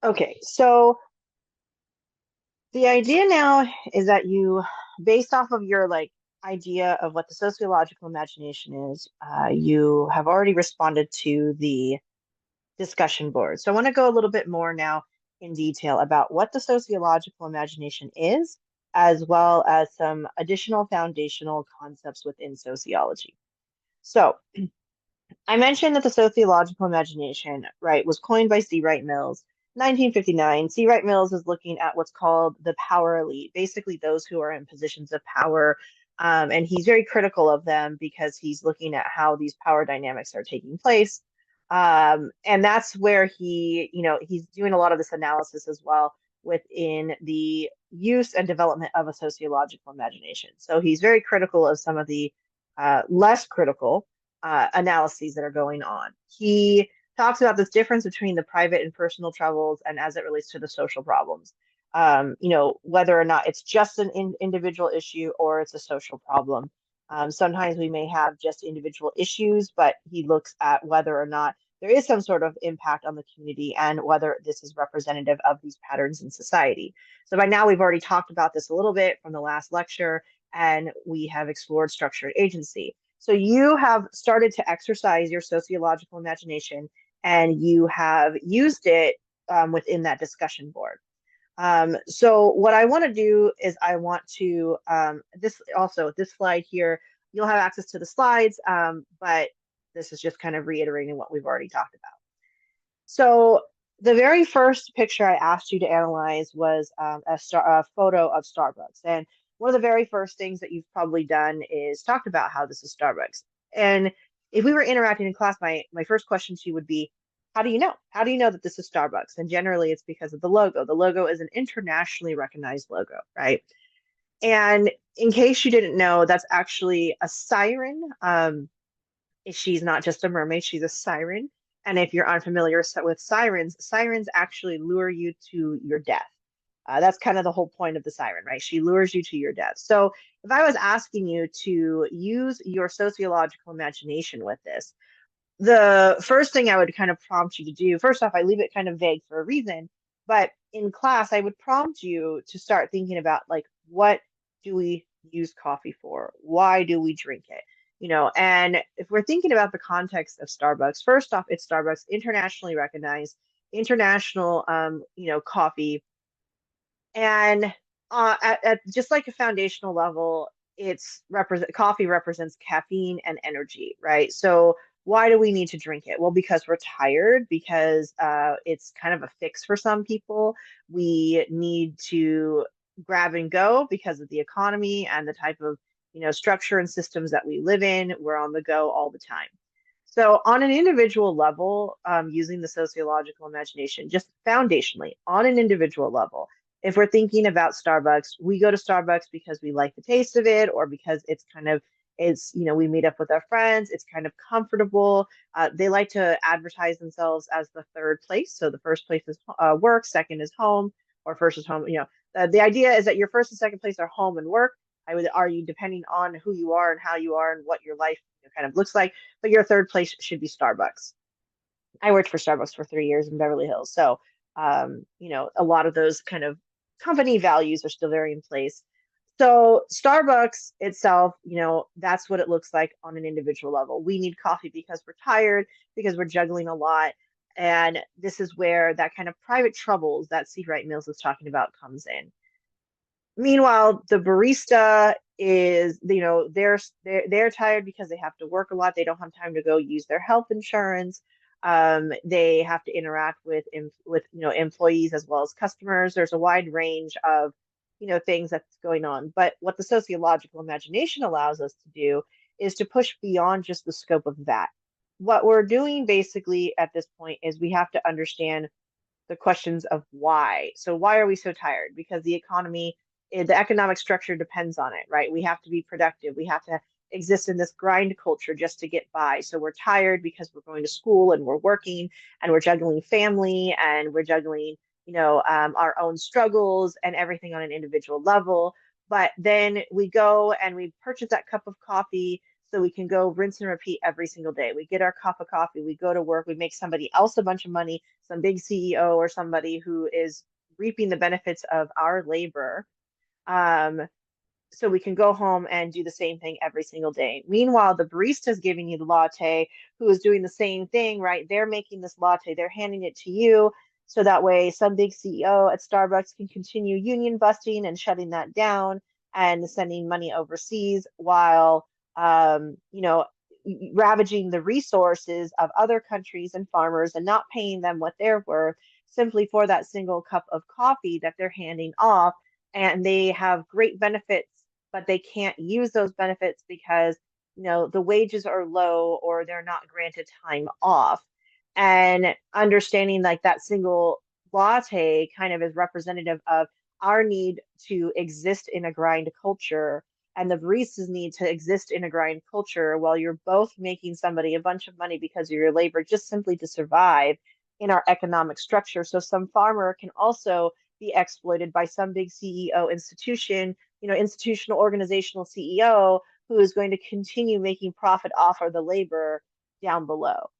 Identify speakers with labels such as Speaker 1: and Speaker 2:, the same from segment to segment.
Speaker 1: Okay, so the idea now is that you, based off of your idea of what the sociological imagination is, you have already responded to the discussion board. So I want to go a little bit more now in detail about what the sociological imagination is, as well as some additional foundational concepts within sociology. So I mentioned that the sociological imagination, right, was coined by C. Wright Mills, 1959. C. Wright Mills is looking at what's called the power elite, basically those who are in positions of power. And he's very critical of them because he's looking at how these power dynamics are taking place. And that's where he's doing a lot of this analysis as well within the use and development of a sociological imagination. So he's very critical of some of the less critical analyses that are going on. He talks about this difference between the private and personal troubles and as it relates to the social problems. Whether or not it's just an individual issue or it's a social problem. Sometimes we may have just individual issues, but he looks at whether or not there is some sort of impact on the community and whether this is representative of these patterns in society. So by now we've already talked about this a little bit from the last lecture, and we have explored structured agency. So you have started to exercise your sociological imagination and you have used it within that discussion board. So what I want to do is I want to, this slide here, you'll have access to the slides, but this is just kind of reiterating what we've already talked about. So the very first picture I asked you to analyze was a photo of Starbucks. And one of the very first things that you've probably done is talked about how this is Starbucks. And if we were interacting in class, my first question to you would be, how do you know? How do you know that this is Starbucks? And generally it's because of the logo. The logo is an internationally recognized logo, right? And in case you didn't know, that's actually a siren. She's not just a mermaid, she's a siren. And if you're unfamiliar with sirens, sirens actually lure you to your death. That's kind of the whole point of the siren, right? She lures you to your death. So if I was asking you to use your sociological imagination with this, the first thing I would kind of prompt you to do, first off, I leave it kind of vague for a reason, but in class, I would prompt you to start thinking about what do we use coffee for? Why do we drink it? And if we're thinking about the context of Starbucks, first off, it's Starbucks, internationally recognized, international, coffee. And at just like a foundational level, coffee represents caffeine and energy, right? So why do we need to drink it? Well, because we're tired, because it's kind of a fix for some people. We need to grab and go because of the economy and the type of structure and systems that we live in. We're on the go all the time. So on an individual level, using the sociological imagination, just foundationally, on an individual level, if we're thinking about Starbucks, we go to Starbucks because we like the taste of it or because we meet up with our friends, it's kind of comfortable. They like to advertise themselves as the third place. So the first place is work, second is home, or first is home. The idea is that your first and second place are home and work. I would argue, depending on who you are and how you are and what your life kind of looks like, but your third place should be Starbucks. I worked for Starbucks for 3 years in Beverly Hills. So, a lot of those kind of company values are still very in place. So Starbucks itself, that's what it looks like on an individual level. We need coffee because we're tired, because we're juggling a lot. And this is where that kind of private troubles that C. Wright Mills was talking about comes in. Meanwhile, the barista is, they're tired because they have to work a lot. They don't have time to go use their health insurance. They have to interact with employees as well as customers. There's a wide range of things that's going on. But what the sociological imagination allows us to do is to push beyond just the scope of that. What we're doing basically at this point is we have to understand the questions of why. So why are we so tired? Because the economic structure depends on it, right? We have to be productive. We have to exist in this grind culture just to get by. So we're tired because we're going to school and we're working and we're juggling family and we're juggling, our own struggles and everything on an individual level. But then we go and we purchase that cup of coffee so we can go rinse and repeat every single day. We get our cup of coffee, we go to work, we make somebody else a bunch of money, some big CEO or somebody who is reaping the benefits of our labor. Um, so we can go home and do the same thing every single day. Meanwhile, the barista is giving you the latte, who is doing the same thing, right? They're making this latte, they're handing it to you. So that way, some big CEO at Starbucks can continue union busting and shutting that down and sending money overseas while, you know, ravaging the resources of other countries and farmers and not paying them what they're worth simply for that single cup of coffee that they're handing off. And they have great benefits, but they can't use those benefits because, you know, the wages are low or they're not granted time off. And understanding like that single latte kind of is representative of our need to exist in a grind culture and the baristas need to exist in a grind culture while you're both making somebody a bunch of money because of your labor just simply to survive in our economic structure. So some farmer can also be exploited by some big CEO institution, you know, institutional organizational CEO who is going to continue making profit off of the labor down below.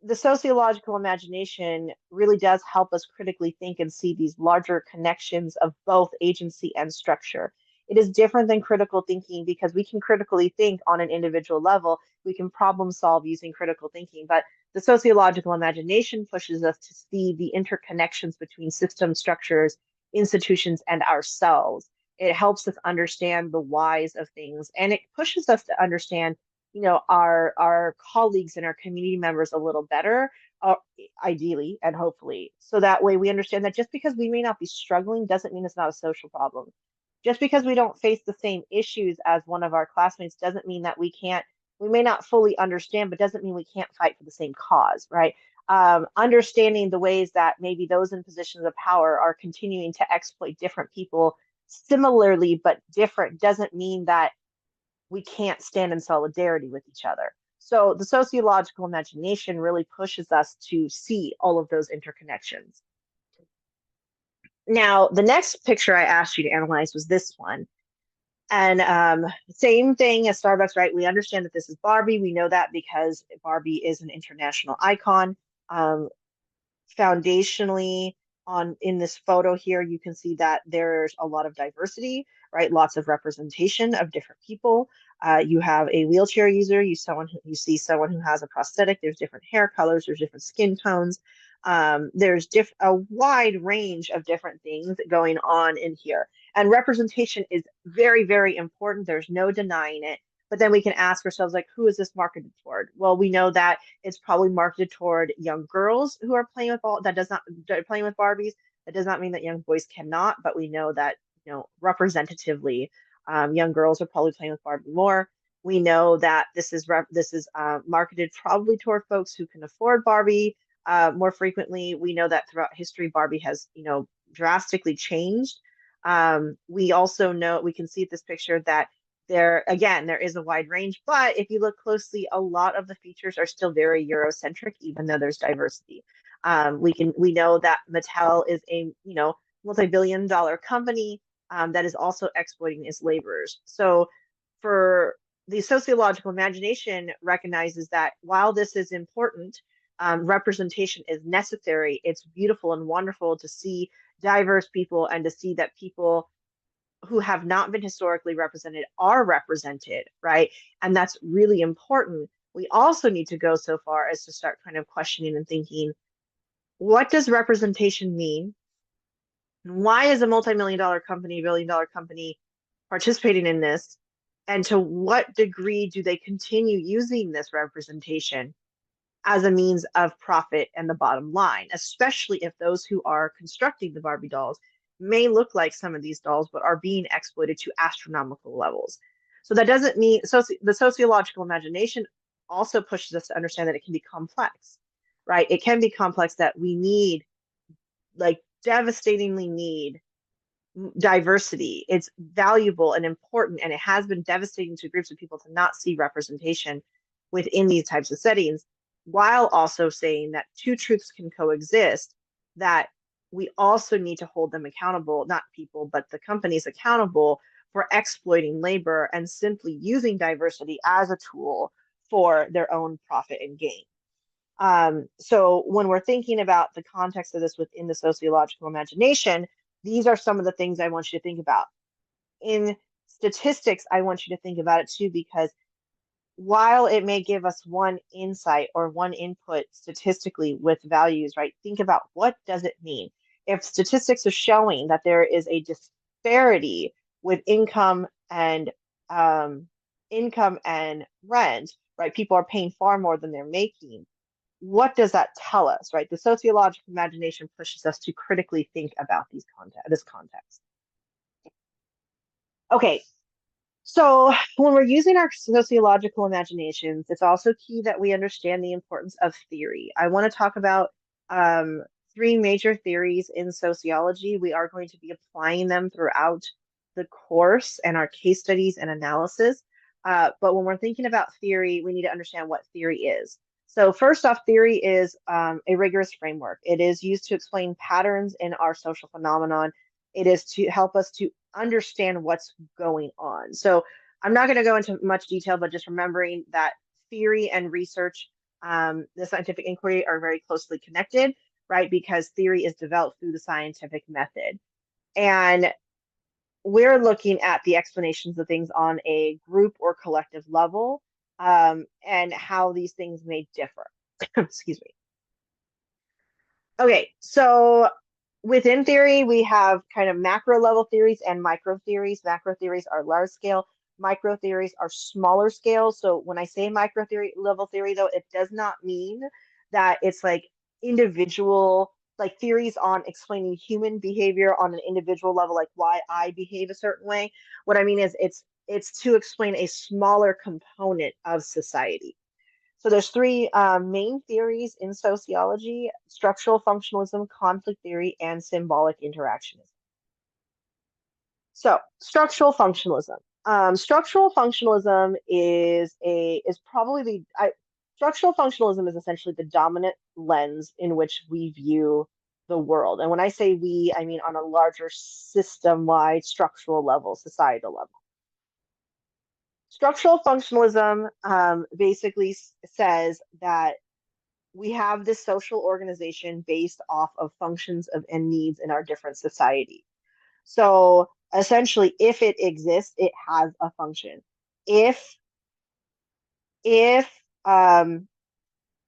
Speaker 1: The sociological imagination really does help us critically think and see these larger connections of both agency and structure. It is different than critical thinking because we can critically think on an individual level. We can problem solve using critical thinking, but the sociological imagination pushes us to see the interconnections between system structures, institutions, and ourselves. It helps us understand the whys of things, and it pushes us to understand, you know, our colleagues and our community members a little better, uh, ideally and hopefully, so that way we understand that just because we may not be struggling doesn't mean it's not a social problem. Just because we don't face the same issues as one of our classmates doesn't mean that we may not fully understand, but doesn't mean we can't fight for the same cause, right? Understanding the ways that maybe those in positions of power are continuing to exploit different people similarly but different doesn't mean that we can't stand in solidarity with each other. So the sociological imagination really pushes us to see all of those interconnections. Now, the next picture I asked you to analyze was this one. And same thing as Starbucks, right? We understand that this is Barbie. We know that because Barbie is an international icon. Um, Foundationally, on in this photo here, you can see that there's a lot of diversity, right? Lots of representation of different people. You have a wheelchair user, you see someone who has a prosthetic. There's different hair colors, there's different skin tones. There's a wide range of different things going on in here. And representation is very, very important. There's no denying it. But then we can ask ourselves, like, who is this marketed toward? Well, we know that it's probably marketed toward young girls who are playing with ball. That does not playing with Barbies. That does not mean that young boys cannot, but we know that, you know, representatively, young girls are probably playing with Barbie more. We know that this is marketed probably toward folks who can afford Barbie more frequently. We know that throughout history, Barbie has, you know, drastically changed. We also know, we can see this picture that there is a wide range, but if you look closely, a lot of the features are still very Eurocentric, even though there's diversity. We know that Mattel is a, you know, multi-billion-dollar company that is also exploiting its laborers. So for the sociological imagination recognizes that while this is important, representation is necessary. It's beautiful and wonderful to see diverse people and to see that people who have not been historically represented are represented, right? And that's really important. We also need to go so far as to start kind of questioning and thinking, what does representation mean? Why is a multi-million-dollar company, billion-dollar company participating in this? And to what degree do they continue using this representation as a means of profit and the bottom line, especially if those who are constructing the Barbie dolls may look like some of these dolls, but are being exploited to astronomical levels. So that doesn't mean, the sociological imagination also pushes us to understand that it can be complex, right? It can be complex, that we need, like, devastatingly need diversity. It's valuable and important, and it has been devastating to groups of people to not see representation within these types of settings, while also saying that two truths can coexist, that we also need to hold them accountable, not people, but the companies accountable for exploiting labor and simply using diversity as a tool for their own profit and gain. So when we're thinking about the context of this within the sociological imagination, these are some of the things I want you to think about. In statistics, I want you to think about it too, because while it may give us one insight or one input statistically with values, right? Think about, what does it mean? If statistics are showing that there is a disparity with um, income and rent, right? People are paying far more than they're making. What does that tell us, right? The sociological imagination pushes us to critically think about this context. Okay, so when we're using our sociological imaginations, it's also key that we understand the importance of theory. I want to talk about um, three major theories in sociology. We are going to be applying them throughout the course and our case studies and analysis. But when we're thinking about theory, we need to understand what theory is. So first off, theory is a rigorous framework. It is used to explain patterns in our social phenomenon. It is to help us to understand what's going on. So I'm not going to go into much detail, but just remembering that theory and research, the scientific inquiry, are very closely connected, right? Because theory is developed through the scientific method. And we're looking at the explanations of things on a group or collective level, and how these things may differ. Excuse me. Okay, so within theory, we have kind of macro level theories and micro theories. Macro theories are large scale, micro theories are smaller scale. So when I say micro theory level theory, though, it does not mean that it's like individual, like theories on explaining human behavior on an individual level, like why I behave a certain way. What I mean is it's to explain a smaller component of society. So there's three main theories in sociology: structural functionalism, conflict theory, and symbolic interactionism. So structural functionalism is probably structural functionalism is essentially the dominant lens in which we view the world. And when I say we, I mean on a larger system-wide structural level, societal level. Structural functionalism basically says that we have this social organization based off of functions of and needs in our different society. So essentially, if it exists, it has a function. If if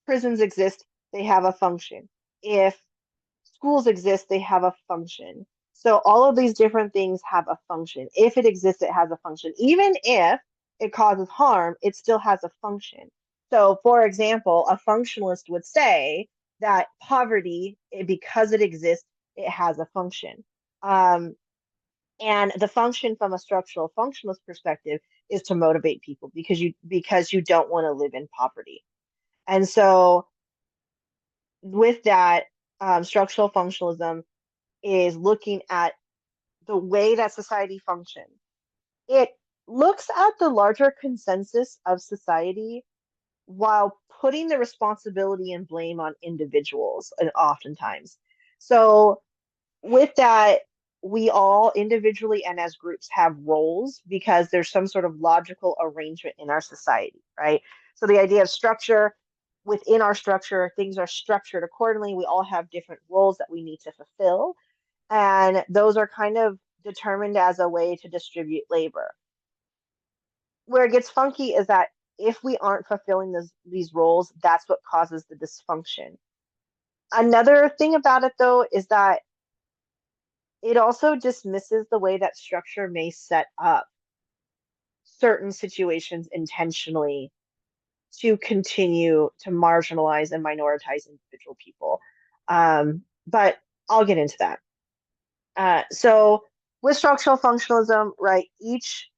Speaker 1: prisons exist, they have a function. If schools exist, they have a function. So all of these different things have a function. If it exists, it has a function. Even if it causes harm, it still has a function. So, for example, a functionalist would say that poverty, because it exists, it has a function. And the function from a structural functionalist perspective is to motivate people because you don't want to live in poverty. And so with that, structural functionalism is looking at the way that society functions. It looks at the larger consensus of society while putting the responsibility and blame on individuals, and oftentimes. So with that, we all individually and as groups have roles because there's some sort of logical arrangement in our society, right? So the idea of structure, within our structure, things are structured accordingly. We all have different roles that we need to fulfill, and those are kind of determined as a way to distribute labor. Where it gets funky is that if we aren't fulfilling these roles, that's what causes the dysfunction. Another thing about it, though, is that it also dismisses the way that structure may set up certain situations intentionally to continue to marginalize and minoritize individual people. But I'll get into that. So with structural functionalism, right, each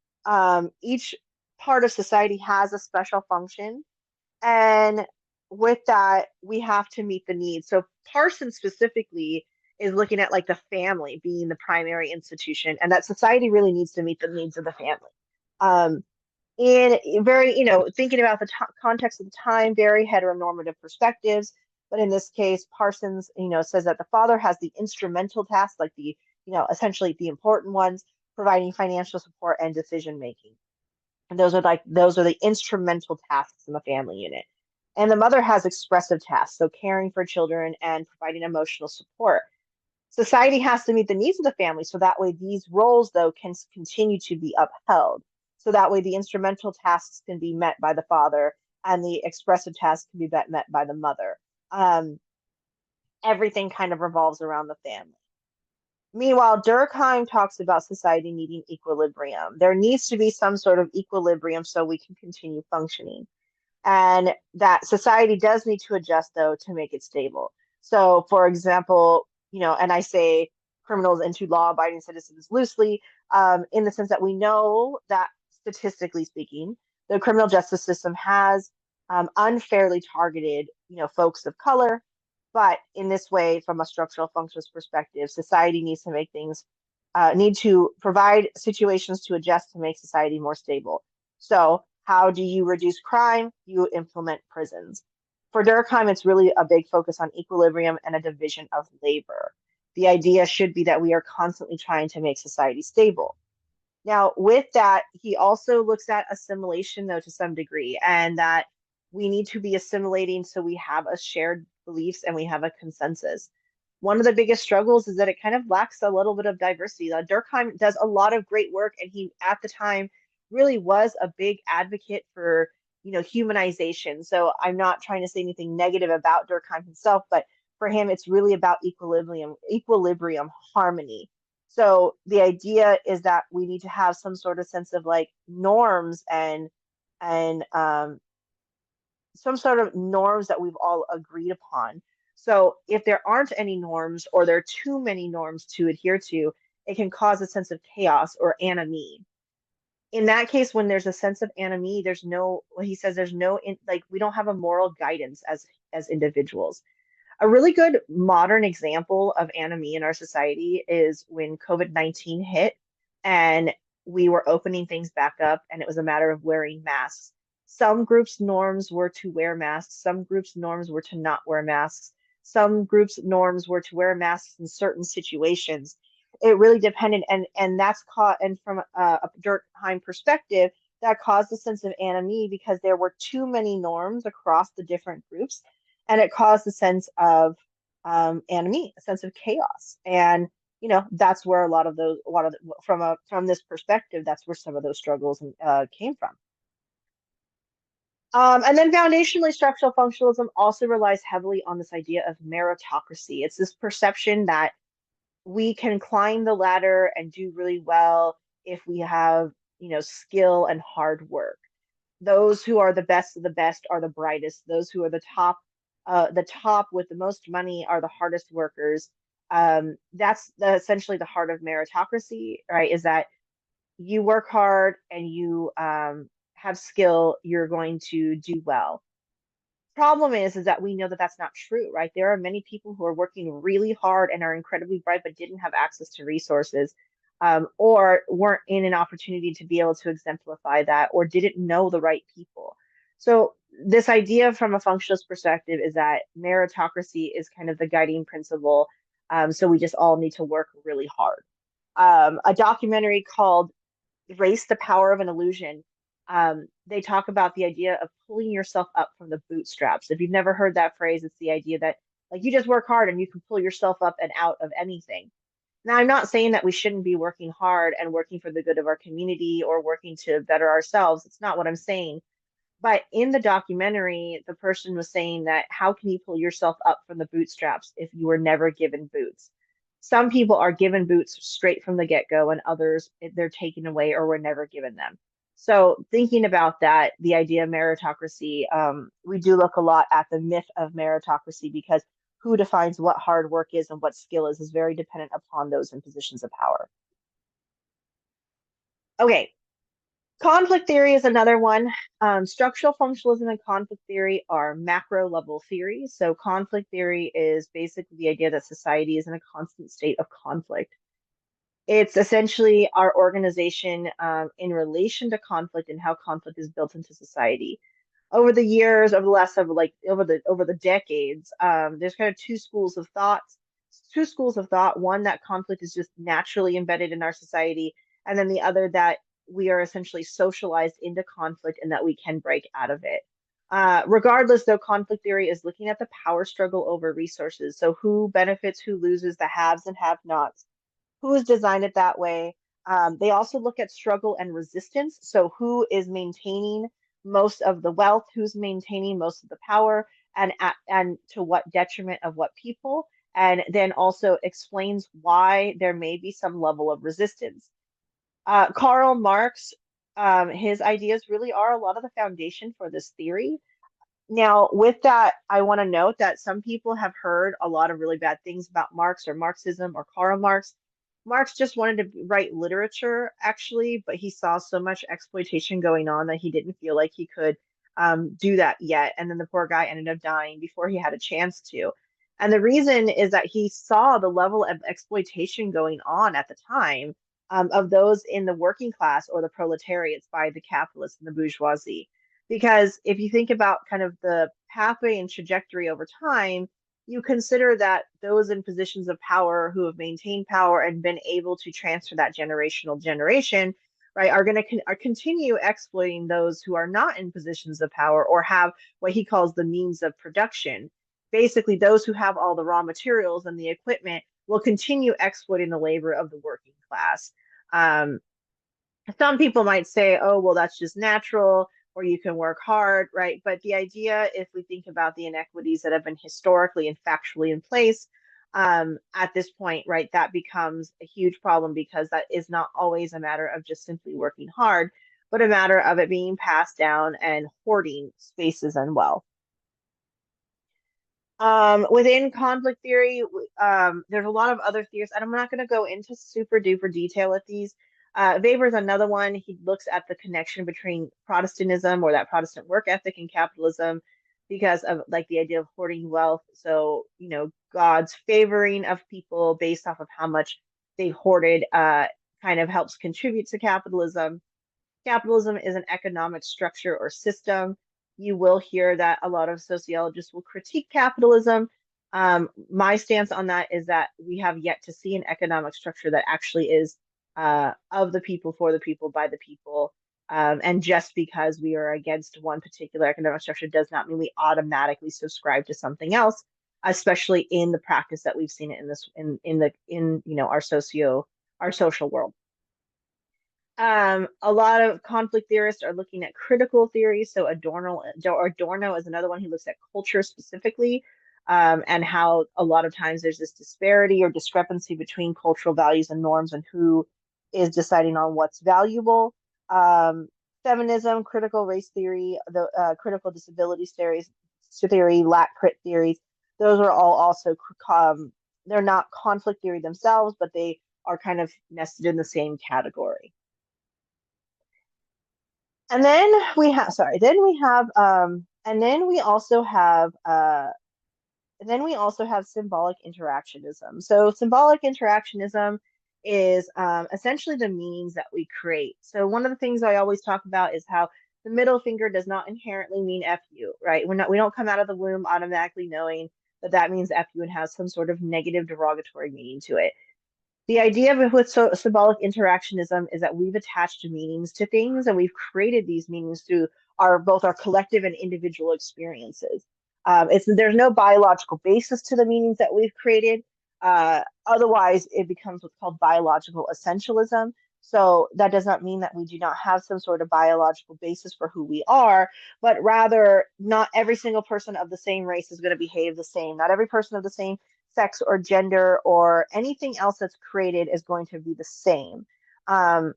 Speaker 1: part of society has a special function, and with that, we have to meet the needs. So Parsons specifically is looking at like the family being the primary institution, and that society really needs to meet the needs of the family. Um, in very, thinking about the context of the time, very heteronormative perspectives. But in this case, Parsons, says that the father has the instrumental tasks, like the, essentially the important ones. providing financial support, and decision making. And those are the instrumental tasks in the family unit. And the mother has expressive tasks, so caring for children and providing emotional support. Society has to meet the needs of the family so that way these roles, though, can continue to be upheld. So that way the instrumental tasks can be met by the father and the expressive tasks can be met by the mother. Everything kind of revolves around the family. Meanwhile, Durkheim talks about society needing equilibrium. There needs to be some sort of equilibrium so we can continue functioning. And that society does need to adjust, though, to make it stable. So, for example, and I say criminals into law-abiding citizens loosely, in the sense that we know that statistically speaking, the criminal justice system has unfairly targeted, folks of color. But in this way, from a structural functions perspective, society needs to make things, need to provide situations to adjust to make society more stable. So, how do you reduce crime? You implement prisons. For Durkheim, it's really a big focus on equilibrium and a division of labor. The idea should be that we are constantly trying to make society stable. Now, with that, he also looks at assimilation, though, to some degree, and that we need to be assimilating so we have a shared beliefs and we have a consensus. One of the biggest struggles is that it kind of lacks a little bit of diversity. Durkheim does a lot of great work, and he, at the time, really was a big advocate for, humanization. So I'm not trying to say anything negative about Durkheim himself, but for him, it's really about equilibrium, harmony. So the idea is that we need to have some sort of sense of like norms and some sort of norms that we've all agreed upon. So if there aren't any norms or there are too many norms to adhere to, it can cause a sense of chaos or anomie. In that case, when there's a sense of anomie, there's no, well, he says there's no, like, we don't have a moral guidance as individuals. A really good modern example of anomie in our society is when COVID-19 hit and we were opening things back up, and it was a matter of wearing masks. Some groups' norms were to wear masks, some groups' norms were to not wear masks, some groups' norms were to wear masks in certain situations. It really depended, and that's caught, and from a Durkheim perspective, that caused a sense of anomie because there were too many norms across the different groups, and it caused a sense of anomie, a sense of chaos. And that's where from this perspective, that's where some of those struggles came from. And then foundationally, structural functionalism also relies heavily on this idea of meritocracy. It's this perception that we can climb the ladder and do really well if we have, skill and hard work. Those who are the best of the best are the brightest. Those who are the top with the most money are the hardest workers. That's essentially the heart of meritocracy, right? Is that you work hard and you have skill, you're going to do well. Problem is that we know that that's not true, right? There are many people who are working really hard and are incredibly bright, but didn't have access to resources, or weren't in an opportunity to be able to exemplify that, or didn't know the right people. So this idea from a functionalist perspective is that meritocracy is kind of the guiding principle. So we just all need to work really hard. A documentary called Race, the Power of an Illusion. They talk about the idea of pulling yourself up from the bootstraps. If you've never heard that phrase, it's the idea that like you just work hard and you can pull yourself up and out of anything. Now, I'm not saying that we shouldn't be working hard and working for the good of our community or working to better ourselves. It's not what I'm saying. But in the documentary, the person was saying that how can you pull yourself up from the bootstraps if you were never given boots? Some people are given boots straight from the get-go, and others they're taken away or were never given them. So thinking about that, the idea of meritocracy, we do look a lot at the myth of meritocracy because who defines what hard work is and what skill is very dependent upon those in positions of power. Okay, conflict theory is another one. Structural functionalism and conflict theory are macro level theories. So conflict theory is basically the idea that society is in a constant state of conflict. It's essentially our organization in relation to conflict and how conflict is built into society. Over the years, over the last several, like over the decades, there's kind of two schools of thought. One, that conflict is just naturally embedded in our society, and then the other that we are essentially socialized into conflict and that we can break out of it. Regardless, though, conflict theory is looking at the power struggle over resources. So who benefits, who loses, the haves and have-nots, who has designed it that way. They also look at struggle and resistance. So who is maintaining most of the wealth, who's maintaining most of the power, and to what detriment of what people, and then also explains why there may be some level of resistance. Karl Marx, his ideas really are a lot of the foundation for this theory. Now, with that, I want to note that some people have heard a lot of really bad things about Marx or Marxism or Karl Marx. Marx just wanted to write literature, actually, but he saw so much exploitation going on that he didn't feel like he could do that yet. And then the poor guy ended up dying before he had a chance to. And the reason is that he saw the level of exploitation going on at the time of those in the working class or the proletariats by the capitalists and the bourgeoisie. Because if you think about kind of the pathway and trajectory over time, you consider that those in positions of power who have maintained power and been able to transfer that generational generation, right, are going to continue exploiting those who are not in positions of power or have what he calls the means of production. Basically, those who have all the raw materials and the equipment will continue exploiting the labor of the working class. Um, some people might say, oh, well, that's just natural, or you can work hard, right? But the idea, if we think about the inequities that have been historically and factually in place at this point, right, that becomes a huge problem because that is not always a matter of just simply working hard, but a matter of it being passed down and hoarding spaces and wealth. Within conflict theory, there's a lot of other theories, and I'm not going to go into super duper detail with these. Weber's another one. He looks at the connection between Protestantism or that Protestant work ethic and capitalism because of like the idea of hoarding wealth. So, you know, God's favoring of people based off of how much they hoarded kind of helps contribute to capitalism. Capitalism is an economic structure or system. You will hear that a lot of sociologists will critique capitalism. My stance on that is that we have yet to see an economic structure that actually is of the people, for the people, by the people. And just because we are against one particular economic structure does not mean we automatically subscribe to something else, especially in the practice that we've seen it in this in you know our social world. A lot of conflict theorists are looking at critical theory. So Adorno is another one who looks at culture specifically, and how a lot of times there's this disparity or discrepancy between cultural values and norms and who is deciding on what's valuable. Feminism, critical race theory, the critical disabilities theory, lack crit theories. Those are all also they're not conflict theory themselves, but they are kind of nested in the same category. And then we have, sorry, then we have, and then we also have, and then we also have symbolic interactionism. So symbolic interactionism is essentially the meanings that we create. So one of the things I always talk about is how the middle finger does not inherently mean F you, right? We don't come out of the womb automatically knowing that that means F you and has some sort of negative derogatory meaning to it. The idea with symbolic interactionism is that we've attached meanings to things and we've created these meanings through both our collective and individual experiences. There's no biological basis to the meanings that we've created. Otherwise, it becomes what's called biological essentialism. So that does not mean that we do not have some sort of biological basis for who we are, but rather not every single person of the same race is going to behave the same. Not every person of the same sex or gender or anything else that's created is going to be the same. And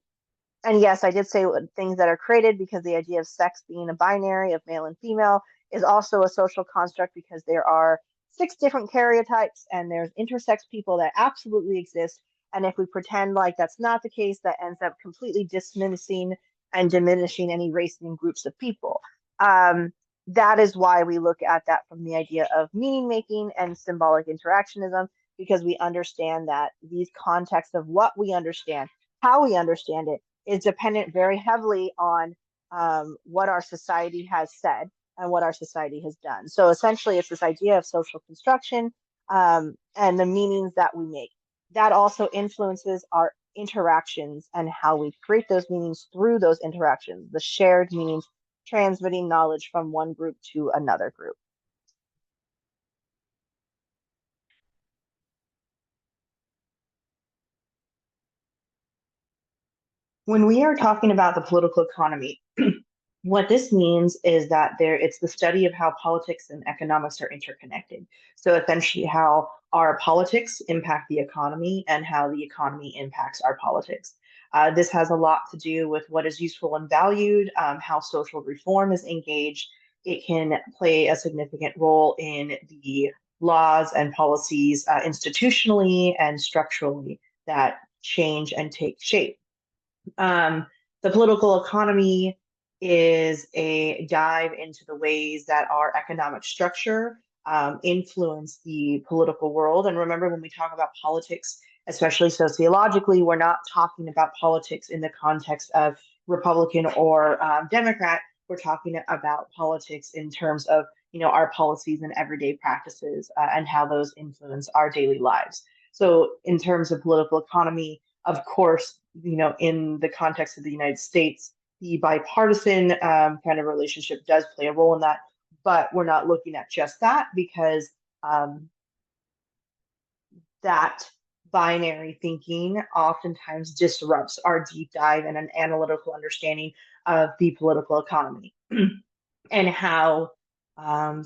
Speaker 1: yes, I did say things that are created because the idea of sex being a binary of male and female is also a social construct because there are 6 different karyotypes and there's intersex people that absolutely exist. And if we pretend like that's not the case, that ends up completely dismissing and diminishing any race and groups of people. That is why we look at that from the idea of meaning making and symbolic interactionism, because we understand that these contexts of what we understand, how we understand it, is dependent very heavily on what our society has said and what our society has done. So essentially, it's this idea of social construction and the meanings that we make. That also influences our interactions and how we create those meanings through those interactions, the shared meanings, transmitting knowledge from one group to another group. When we are talking about the political economy, what this means is that it's the study of how politics and economics are interconnected. So essentially how our politics impact the economy and how the economy impacts our politics. This has a lot to do with what is useful and valued, how social reform is engaged. It can play a significant role in the laws and policies institutionally and structurally that change and take shape. The political economy is a dive into the ways that our economic structure influence the political world. And remember, when we talk about politics, especially sociologically, we're not talking about politics in the context of Republican or Democrat. We're talking about politics in terms of our policies and everyday practices and how those influence our daily lives. So, in terms of political economy, of course, in the context of the United States, the bipartisan kind of relationship does play a role in that, but we're not looking at just that because that binary thinking oftentimes disrupts our deep dive and an analytical understanding of the political economy and how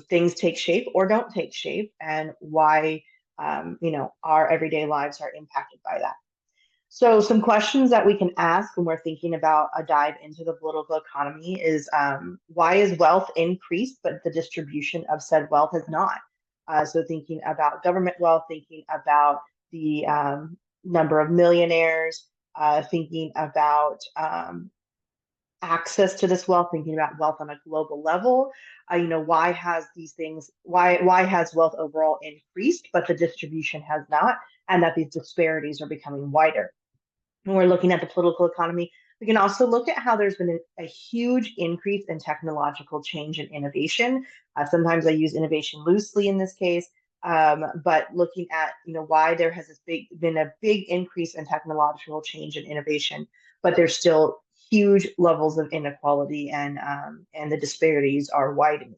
Speaker 1: things take shape or don't take shape and why our everyday lives are impacted by that. So some questions that we can ask when we're thinking about a dive into the political economy is why is wealth increased, but the distribution of said wealth has not? So thinking about government wealth, thinking about the number of millionaires, thinking about access to this wealth, thinking about wealth on a global level. Why has why has wealth overall increased, but the distribution has not, and that these disparities are becoming wider? When we're looking at the political economy, we can also look at how there's been a huge increase in technological change and innovation. Sometimes I use innovation loosely in this case, but looking at why there has been a big increase in technological change and innovation, but there's still huge levels of inequality and the disparities are widening.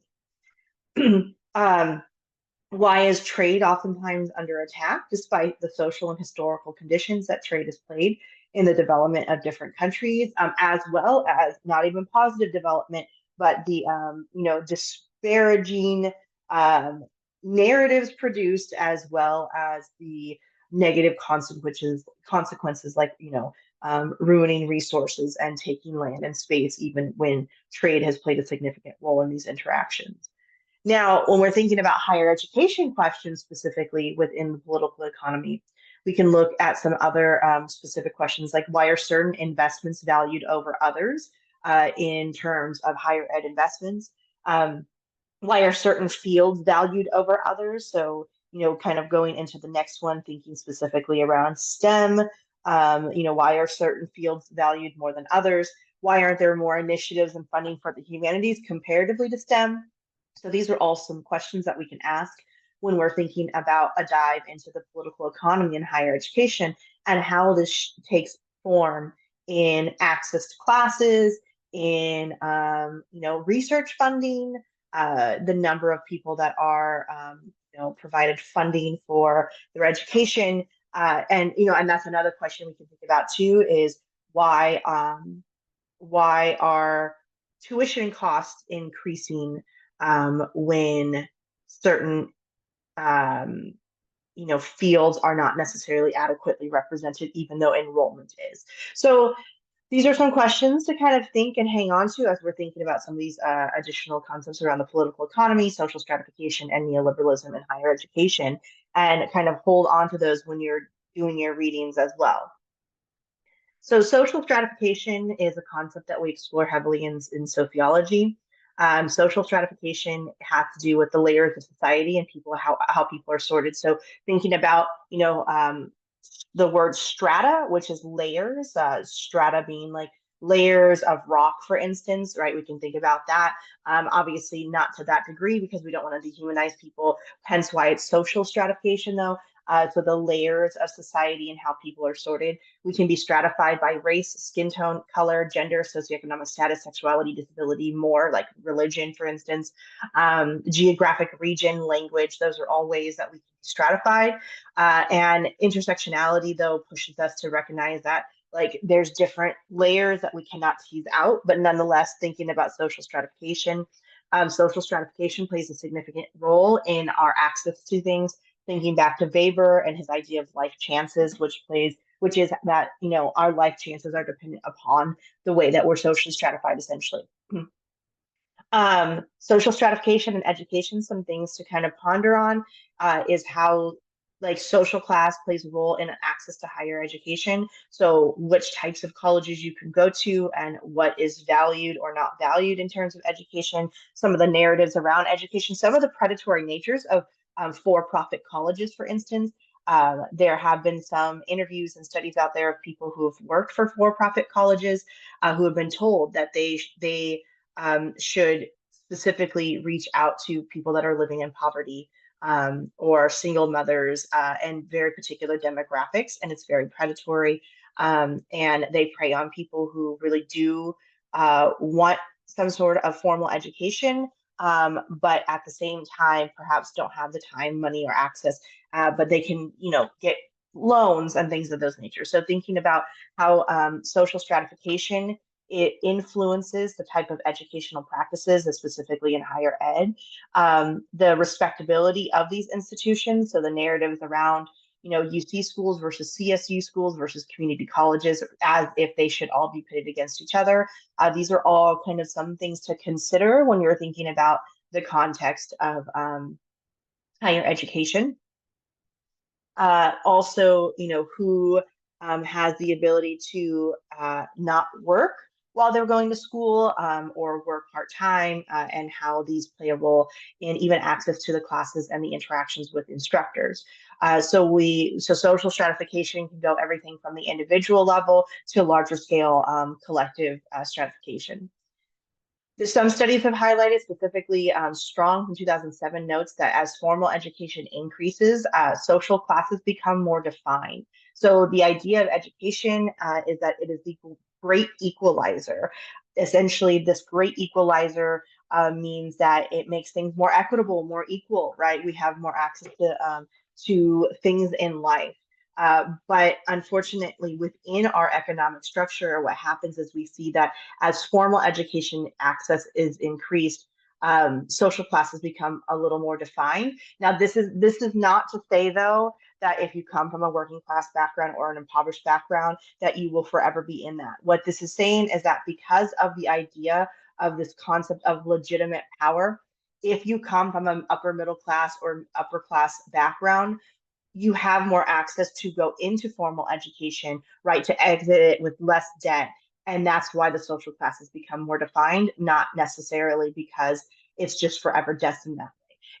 Speaker 1: Why is trade oftentimes under attack, despite the social and historical conditions that trade has played in the development of different countries, as well as not even positive development, but the disparaging narratives produced, as well as the negative consequences like ruining resources and taking land and space, even when trade has played a significant role in these interactions. Now, when we're thinking about higher education questions specifically within the political economy, we can look at some other specific questions like why are certain investments valued over others in terms of higher ed investments? Why are certain fields valued over others? So, kind of going into the next one, thinking specifically around STEM, why are certain fields valued more than others? Why aren't there more initiatives and funding for the humanities comparatively to STEM? So these are all some questions that we can ask when we're thinking about a dive into the political economy and higher education and how this takes form in access to classes, in research funding, the number of people that are provided funding for their education, and that's another question we can think about too is why are tuition costs increasing when certain fields are not necessarily adequately represented, even though enrollment is. So these are some questions to kind of think and hang on to as we're thinking about some of these additional concepts around the political economy, social stratification, and neoliberalism in higher education, and kind of hold on to those when you're doing your readings as well. So social stratification is a concept that we explore heavily in sociology. Social stratification has to do with the layers of society and how people are sorted. So thinking about the word strata, which is layers, strata being like layers of rock, for instance, right? We can think about that. Obviously not to that degree because we don't want to dehumanize people, hence why it's social stratification though. So the layers of society and how people are sorted. We can be stratified by race, skin tone, color, gender, socioeconomic status, sexuality, disability, more like religion, for instance, geographic region, language. Those are all ways that we can be stratified. And intersectionality, though, pushes us to recognize that like there's different layers that we cannot tease out, but nonetheless, thinking about social stratification plays a significant role in our access to things. Thinking back to Weber and his idea of life chances, which is that our life chances are dependent upon the way that we're socially stratified, essentially. Social stratification and education, some things to kind of ponder on is how like social class plays a role in access to higher education. So which types of colleges you can go to and what is valued or not valued in terms of education, some of the narratives around education, some of the predatory natures of for-profit colleges, for instance. There have been some interviews and studies out there of people who have worked for for-profit colleges who have been told that they should specifically reach out to people that are living in poverty or single mothers and very particular demographics. And it's very predatory. And they prey on people who really do want some sort of formal education, but at the same time, perhaps don't have the time, money, or access, but they can, get loans and things of those nature. So thinking about how social stratification it influences the type of educational practices, specifically in higher ed, the respectability of these institutions. So the narratives around, UC schools versus CSU schools versus community colleges, as if they should all be pitted against each other. These are all kind of some things to consider when you're thinking about the context of higher education. Also, who has the ability to not work while they're going to school or work part-time, and how these play a role in even access to the classes and the interactions with instructors. So social stratification can go everything from the individual level to larger scale collective stratification. Some studies have highlighted, specifically Strong from 2007 notes that as formal education increases, social classes become more defined. So the idea of education is that it is the great equalizer. Essentially, this great equalizer means that it makes things more equitable, more equal, right? We have more access to things in life. But unfortunately, within our economic structure, what happens is we see that as formal education access is increased, social classes become a little more defined. Now, this is not to say though that if you come from a working class background or an impoverished background, that you will forever be in that. What this is saying is that because of the idea of this concept of legitimate power, if you come from an upper middle class or upper class background, you have more access to go into formal education, right? To exit it with less debt. And that's why the social classes become more defined, not necessarily because it's just forever destined that way.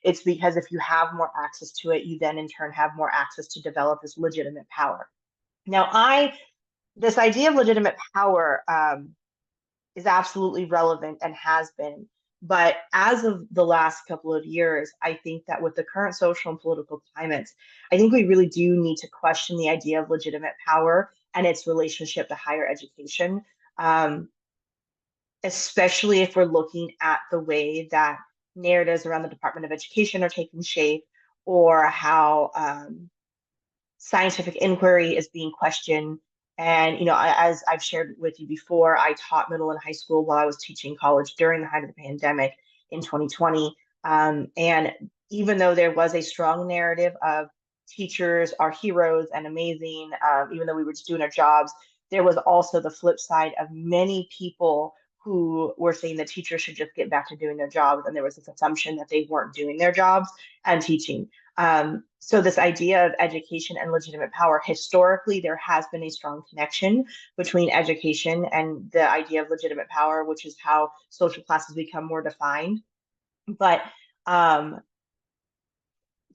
Speaker 1: It's because if you have more access to it, you then in turn have more access to develop this legitimate power. Now, this idea of legitimate power is absolutely relevant and has been. But as of the last couple of years, I think that with the current social and political climates, I think we really do need to question the idea of legitimate power and its relationship to higher education, especially if we're looking at the way that narratives around the Department of Education are taking shape, or how scientific inquiry is being questioned. And, as I've shared with you before, I taught middle and high school while I was teaching college during the height of the pandemic in 2020. And even though there was a strong narrative of teachers are heroes and amazing, even though we were just doing our jobs, there was also the flip side of many people who were saying that teachers should just get back to doing their jobs. And there was this assumption that they weren't doing their jobs and teaching. So this idea of education and legitimate power, historically, there has been a strong connection between education and the idea of legitimate power, which is how social classes become more defined. But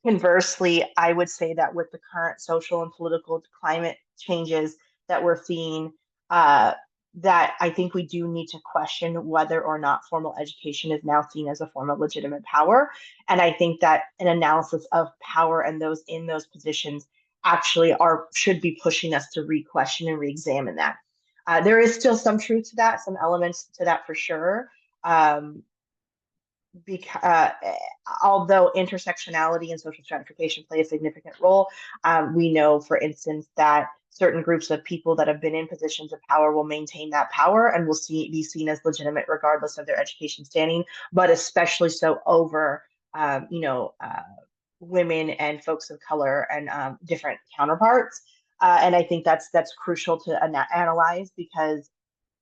Speaker 1: conversely, I would say that with the current social and political climate changes that we're seeing, that I think we do need to question whether or not formal education is now seen as a form of legitimate power. And I think that an analysis of power and those in those positions actually should be pushing us to re-question and re-examine that. There is still some truth to that, some elements to that for sure. Um, because although intersectionality and social stratification play a significant role, we know, for instance, that certain groups of people that have been in positions of power will maintain that power and will be seen as legitimate regardless of their education standing, but especially so over, women and folks of color and different counterparts. And I think that's crucial to analyze because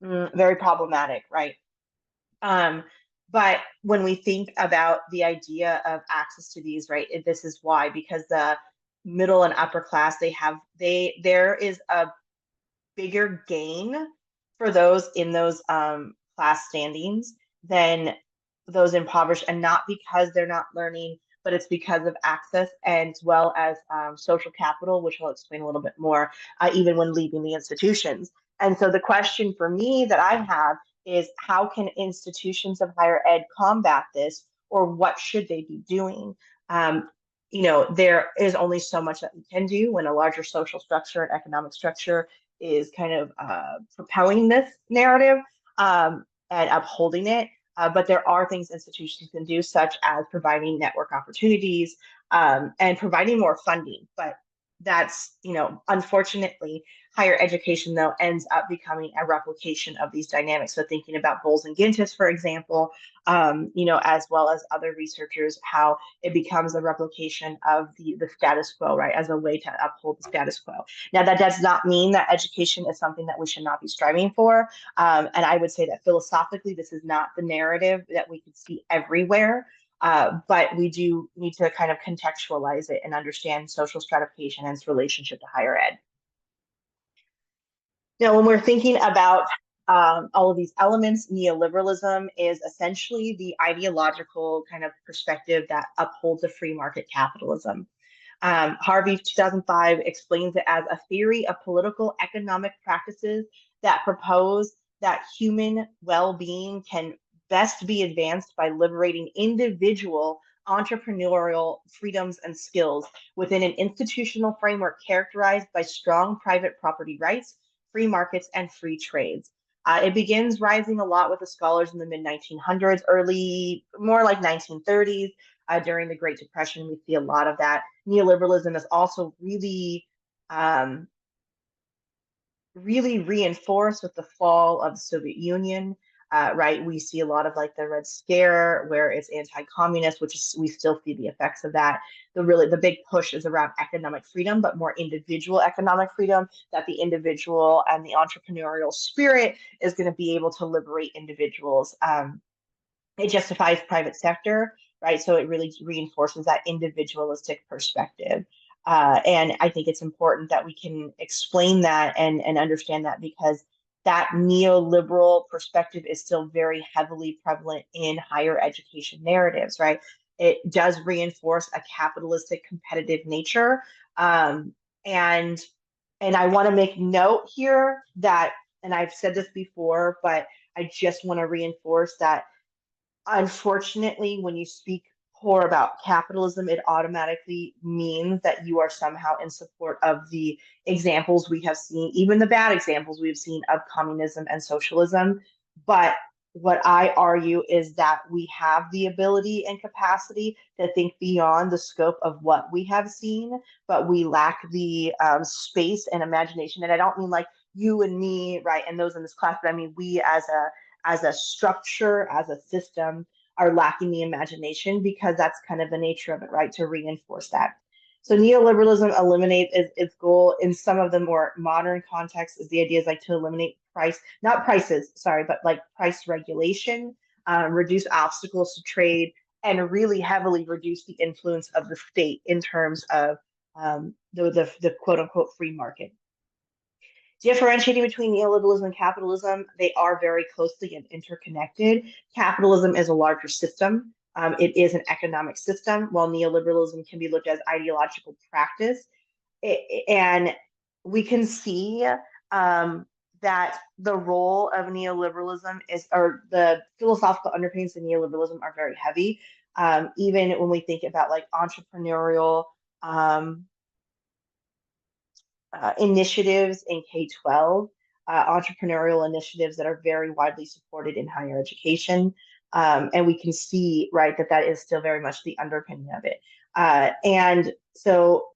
Speaker 1: very problematic, right? Um, but when we think about the idea of access to these, right, this is why, because the middle and upper class, there is a bigger gain for those in those class standings than those impoverished, and not because they're not learning, but it's because of access as well as social capital, which I'll explain a little bit more, even when leaving the institutions. And so the question for me that I have is, how can institutions of higher ed combat this, or what should they be doing? There is only so much that we can do when a larger social structure and economic structure is kind of propelling this narrative and upholding it. But there are things institutions can do, such as providing network opportunities and providing more funding. But that's, unfortunately, higher education, though, ends up becoming a replication of these dynamics. So thinking about Bowles and Gintis, for example, as well as other researchers, how it becomes a replication of the status quo, right, as a way to uphold the status quo. Now, that does not mean that education is something that we should not be striving for. And I would say that philosophically, this is not the narrative that we could see everywhere. But we do need to kind of contextualize it and understand social stratification and its relationship to higher ed. Now, when we're thinking about all of these elements, neoliberalism is essentially the ideological kind of perspective that upholds a free market capitalism. Harvey, 2005, explains it as a theory of political economic practices that propose that human well-being can best be advanced by liberating individual entrepreneurial freedoms and skills within an institutional framework characterized by strong private property rights, free markets, and free trades. It begins rising a lot with the scholars in the mid 1900s, more like 1930s. During the Great Depression, we see a lot of that. Neoliberalism is also really reinforced with the fall of the Soviet Union. Right, we see a lot of like the Red Scare, where it's anti-communist, we still see the effects of that. The big push is around economic freedom, but more individual economic freedom. That the individual and the entrepreneurial spirit is going to be able to liberate individuals. It justifies private sector, right? So it really reinforces that individualistic perspective. And I think it's important that we can explain that and understand that, because that neoliberal perspective is still very heavily prevalent in higher education narratives, right? It does reinforce a capitalistic competitive nature. And I want to make note here that, and I've said this before, but I just want to reinforce that, unfortunately, when you speak poor about capitalism, it automatically means that you are somehow in support of the examples we have seen, even the bad examples we've seen of communism and socialism. But what I argue is that we have the ability and capacity to think beyond the scope of what we have seen, but we lack the space and imagination. And I don't mean like you and me, right, and those in this class, but I mean we as a structure, as a system, are lacking the imagination, because that's kind of the nature of it, right? To reinforce that. So neoliberalism eliminates its goal in some of the more modern contexts, is the idea is like to eliminate not prices, sorry, but like price regulation, reduce obstacles to trade, and really heavily reduce the influence of the state in terms of the quote unquote free market. Differentiating between neoliberalism and capitalism, they are very closely interconnected. Capitalism is a larger system. It is an economic system, while neoliberalism can be looked at as ideological practice. And we can see that the role of neoliberalism is, or the philosophical underpinnings of neoliberalism are very heavy. Even when we think about like entrepreneurial um, initiatives in K-12, entrepreneurial initiatives that are very widely supported in higher education. And we can see, right, that that is still very much the underpinning of it. And so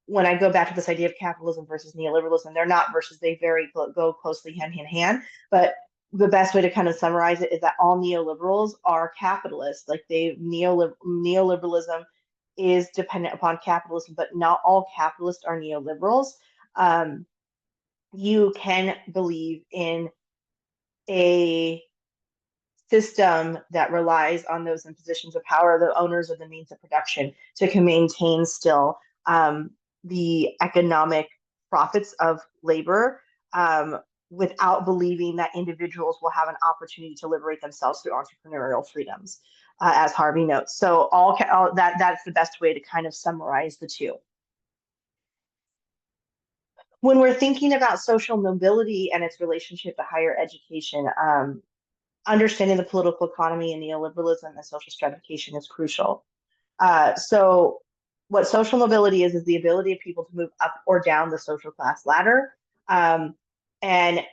Speaker 1: when I go back to this idea of capitalism versus neoliberalism, they're not versus, they very go closely hand in hand. But the best way to kind of summarize it is that all neoliberals are capitalists. Like neoliberalism is dependent upon capitalism, but not all capitalists are neoliberals. Um, you can believe in a system that relies on those in positions of power, the owners of the means of production, to maintain still the economic profits of labor, without believing that individuals will have an opportunity to liberate themselves through entrepreneurial freedoms, as Harvey notes. So all that's the best way to kind of summarize the two. When we're thinking about social mobility and its relationship to higher education, understanding the political economy and neoliberalism and social stratification is crucial. So, what social mobility is the ability of people to move up or down the social class ladder. And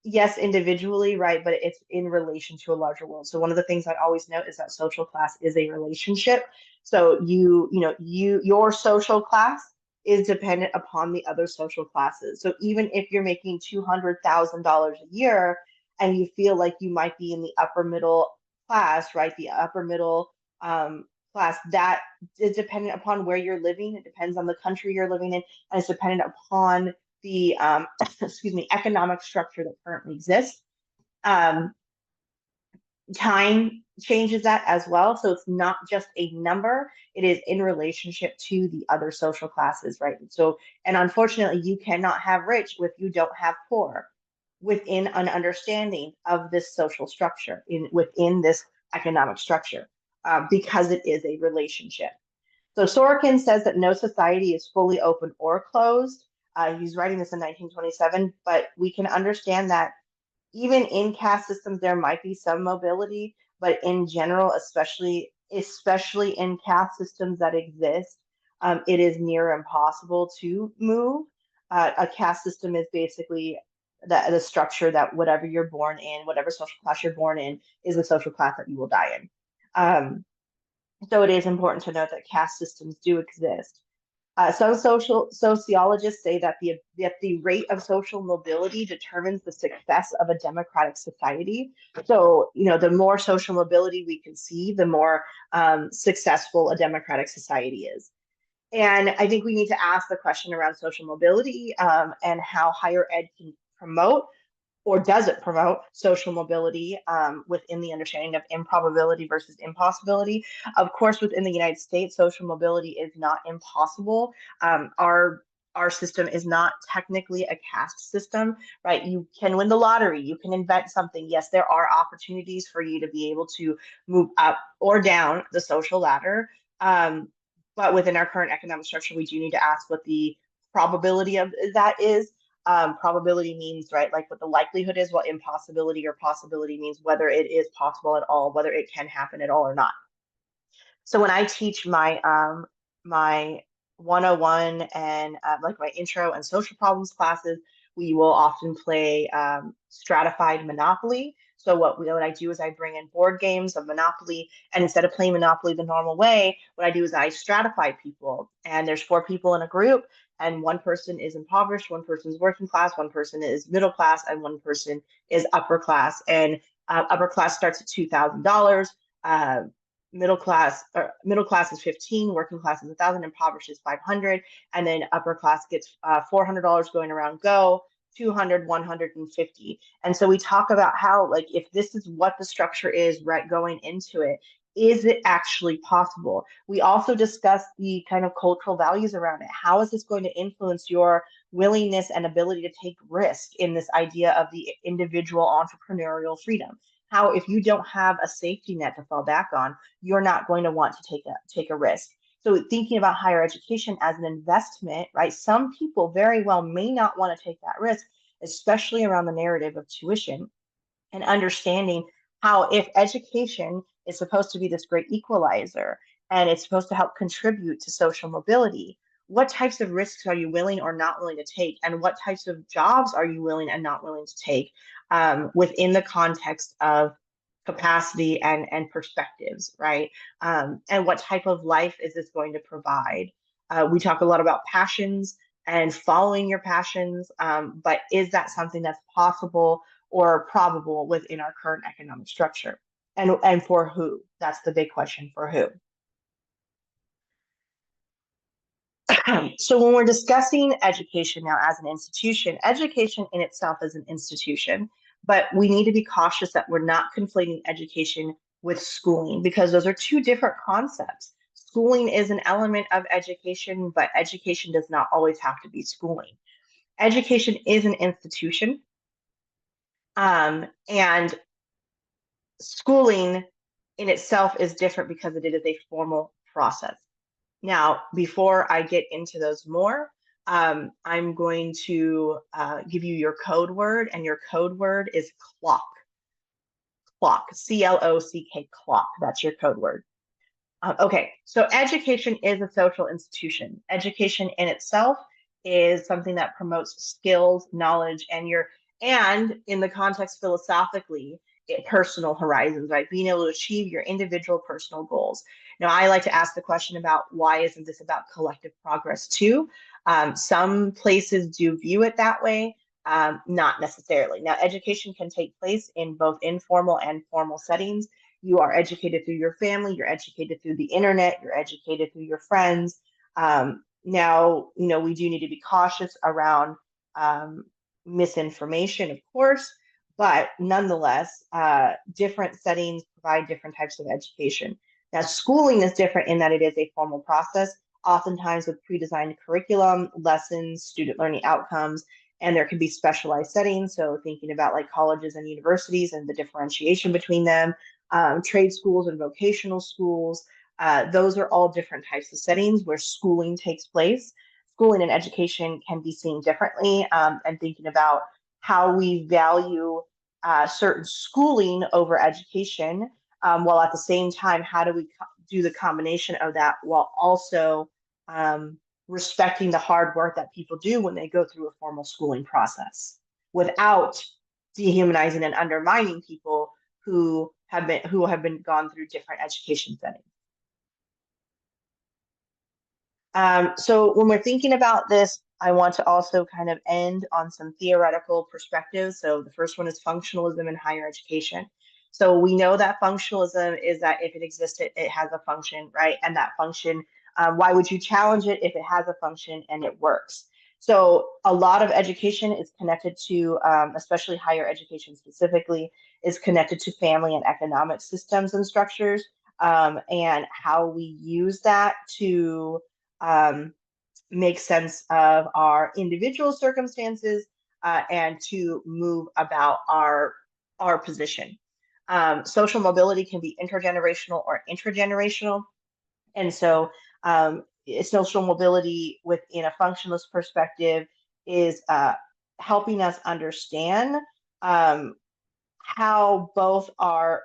Speaker 1: yes, individually, right, but it's in relation to a larger world. So, one of the things I always note is that social class is a relationship. So, your social class is dependent upon the other social classes. So, even if you're making $200,000 a year, and you feel like you might be in the upper middle class, right? The upper middle class, that is dependent upon where you're living. It depends on the country you're living in, and it's dependent upon the excuse me, economic structure that currently exists. Um, Time changes that as well. So it's not just a number, it is in relationship to the other social classes, right? So, and unfortunately, you cannot have rich if you don't have poor within an understanding of this social structure, within this economic structure, because it is a relationship. So Sorokin says that no society is fully open or closed. He's writing this in 1927, but we can understand that even in caste systems, there might be some mobility, but in general, especially in caste systems that exist, it is near impossible to move. A caste system is basically the structure that whatever you're born in, whatever social class you're born in, is the social class that you will die in. So it is important to note that caste systems do exist. Some sociologists say that the rate of social mobility determines the success of a democratic society. So, the more social mobility we can see, the more successful a democratic society is. And I think we need to ask the question around social mobility, and how higher ed can promote, or does it promote, social mobility, within the understanding of improbability versus impossibility? Of course, within the United States, social mobility is not impossible. Our system is not technically a caste system, right? You can win the lottery, you can invent something. Yes, there are opportunities for you to be able to move up or down the social ladder. But within our current economic structure, we do need to ask what the probability of that is. Probability means, right, like what the likelihood is, what impossibility or possibility means, whether it is possible at all, whether it can happen at all or not. So when I teach my 101 and like my intro and social problems classes, we will often play stratified Monopoly. So what I do is I bring in board games of Monopoly, and instead of playing Monopoly the normal way, what I do is I stratify people. And there's 4 people in a group, and one person is impoverished, one person is working class, one person is middle class, and one person is upper class. And upper class starts at $2,000. Middle class is 15, working class is 1,000, impoverished is 500, and then upper class gets $400 going around go, 200, 150. And so we talk about how, like, if this is what the structure is, right, going into it, is it actually possible? We also discuss the kind of cultural values around it. How is this going to influence your willingness and ability to take risk in this idea of the individual entrepreneurial freedom? How, if you don't have a safety net to fall back on, you're not going to want to take a risk. So thinking about higher education as an investment, right? Some people very well may not want to take that risk, especially around the narrative of tuition, and understanding how, if education is supposed to be this great equalizer and it's supposed to help contribute to social mobility, what types of risks are you willing or not willing to take, and what types of jobs are you willing and not willing to take within the context of capacity and perspectives, right? And what type of life is this going to provide? We talk a lot about passions and following your passions, but is that something that's possible or probable within our current economic structure? And for who? That's the big question, for who. So when we're discussing education now as an institution, education in itself is an institution, but we need to be cautious that we're not conflating education with schooling, because those are two different concepts. Schooling is an element of education, but education does not always have to be schooling. Education is an institution, and schooling in itself is different because it is a formal process. Now, before I get into those more, I'm going to give you your code word, and your code word is clock. Clock, C-L-O-C-K, clock. That's your code word. Okay, so education is a social institution. Education in itself is something that promotes skills, knowledge, and in the context philosophically, personal horizons, right? Being able to achieve your individual personal goals. Now, I like to ask the question about why isn't this about collective progress too? Some places do view it that way, not necessarily. Now, education can take place in both informal and formal settings. You are educated through your family, you're educated through the internet, you're educated through your friends. Now, we do need to be cautious around misinformation, of course, but nonetheless, different settings provide different types of education. Now, schooling is different in that it is a formal process, oftentimes with pre-designed curriculum, lessons, student learning outcomes, and there can be specialized settings. So thinking about like colleges and universities and the differentiation between them, trade schools and vocational schools, those are all different types of settings where schooling takes place. Schooling and education can be seen differently, and thinking about how we value certain schooling over education, while at the same time, how do we do the combination of that while also respecting the hard work that people do when they go through a formal schooling process without dehumanizing and undermining people who have been gone through different education settings. So when we're thinking about this, I want to also kind of end on some theoretical perspectives. So the first one is functionalism in higher education. So we know that functionalism is that if it existed, it has a function, right? And that function, why would you challenge it if it has a function and it works? So a lot of education is connected to, especially higher education specifically, is connected to family and economic systems and structures, and how we use that to make sense of our individual circumstances, and to move about our position. Social mobility can be intergenerational or intragenerational. And so social mobility within a functionalist perspective is helping us understand how both our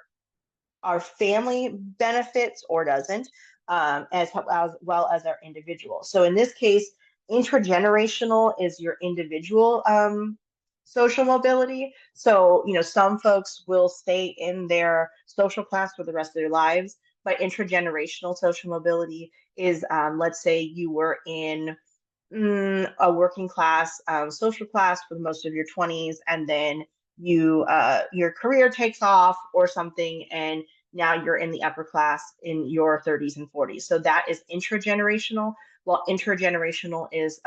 Speaker 1: family benefits or doesn't, as well as our individual. So in this case, intragenerational is your individual social mobility. So, some folks will stay in their social class for the rest of their lives, but intragenerational social mobility is, let's say you were in a working class social class for most of your 20s, and then your career takes off or something, and now you're in the upper class in your 30s and 40s. So that is intragenerational, while intergenerational is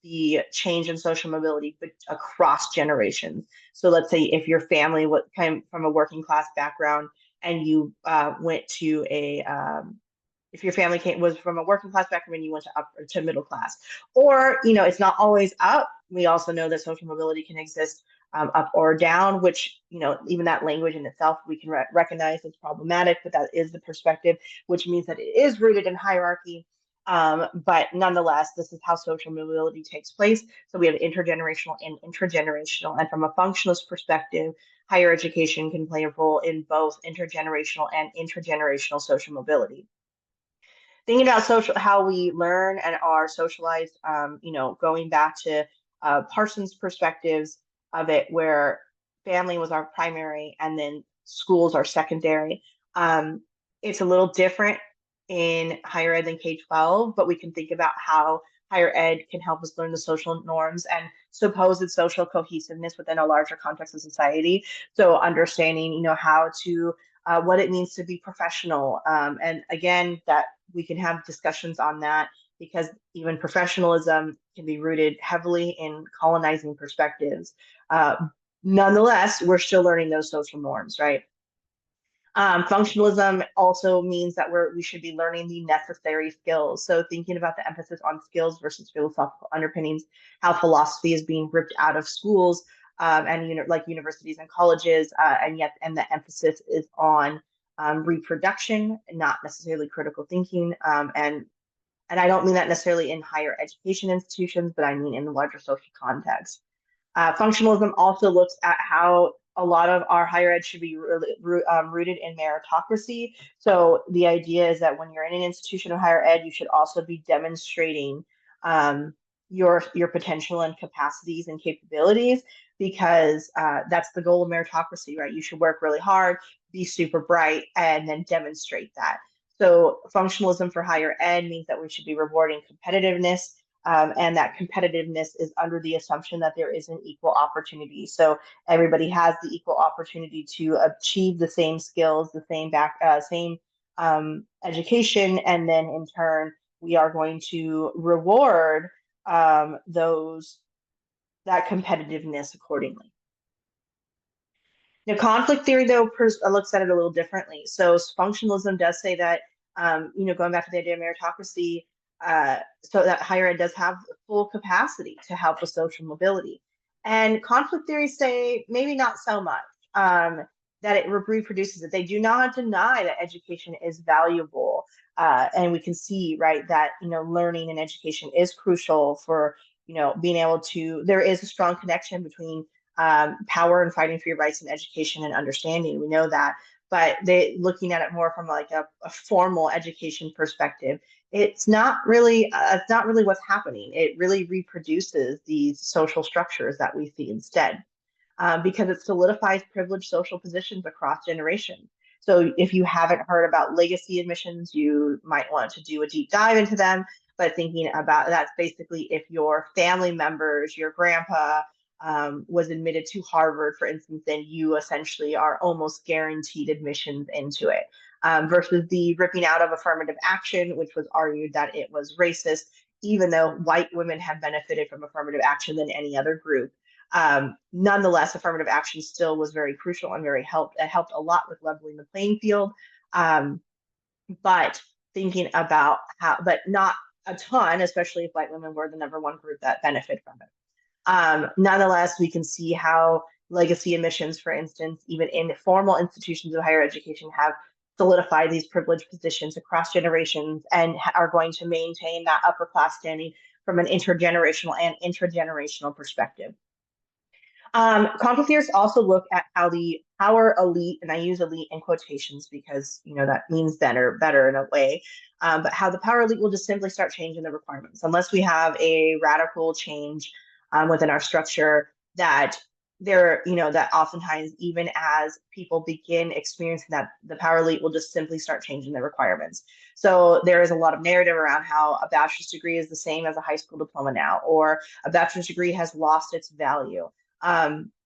Speaker 1: the change in social mobility across generations. So let's say if your family came from a working class background and you went to if your family was from a working class background and you went to middle class, or it's not always up. We also know that social mobility can exist up or down, which even that language in itself we can recognize as problematic, but that is the perspective, which means that it is rooted in hierarchy. But nonetheless, this is how social mobility takes place. So we have intergenerational and intragenerational. And from a functionalist perspective, higher education can play a role in both intergenerational and intragenerational social mobility. Thinking about social, how we learn and are socialized, going back to Parsons' perspectives of it, where family was our primary and then schools are secondary. Um, it's a little different in higher ed than K-12, but we can think about how higher ed can help us learn the social norms and supposed social cohesiveness within a larger context of society. So understanding, how to what it means to be professional. And again, that we can have discussions on that because even professionalism can be rooted heavily in colonizing perspectives. Uh, Nonetheless, we're still learning those social norms, right? Functionalism also means that we should be learning the necessary skills. So thinking about the emphasis on skills versus philosophical underpinnings, how philosophy is being ripped out of schools and like universities and colleges, and the emphasis is on reproduction, not necessarily critical thinking. And I don't mean that necessarily in higher education institutions, but I mean in the larger social context. Functionalism also looks at how a lot of our higher ed should be rooted in meritocracy. So the idea is that when you're in an institution of higher ed, you should also be demonstrating your potential and capacities and capabilities because that's the goal of meritocracy, right? You should work really hard, be super bright, and then demonstrate that. So functionalism for higher ed means that we should be rewarding competitiveness, and that competitiveness is under the assumption that there is an equal opportunity. So everybody has the equal opportunity to achieve the same skills, the same education, and then in turn we are going to reward those that competitiveness accordingly. Now, conflict theory, though, looks at it a little differently. So functionalism does say that, going back to the idea of meritocracy, so that higher ed does have full capacity to help with social mobility. And conflict theories say maybe not so much, that it reproduces it. They do not deny that education is valuable. And we can see, right, that, learning and education is crucial for, being able to, there is a strong connection between power and fighting for your rights and education and understanding. We know that, but looking at it more from like a formal education perspective, it's not really what's happening. It really reproduces these social structures that we see instead, because it solidifies privileged social positions across generations. So if you haven't heard about legacy admissions, you might want to do a deep dive into them. But thinking about that's basically if your family members, your grandpa, was admitted to Harvard, for instance, then you essentially are almost guaranteed admissions into it. Versus the ripping out of affirmative action, which was argued that it was racist, even though white women have benefited from affirmative action than any other group. Nonetheless, affirmative action still was very crucial and it helped a lot with leveling the playing field. But thinking about but not a ton, especially if white women were the number one group that benefit from it. Nonetheless, we can see how legacy admissions, for instance, even in formal institutions of higher education, have solidified these privileged positions across generations and are going to maintain that upper class standing from an intergenerational and intragenerational perspective. Conflict theorists also look at how the power elite, and I use elite in quotations because that means better in a way, but how the power elite will just simply start changing the requirements unless we have a radical change within our structure that that oftentimes even as people begin experiencing that, the power elite will just simply start changing the requirements. So there is a lot of narrative around how a bachelor's degree is the same as a high school diploma now, or a bachelor's degree has lost its value.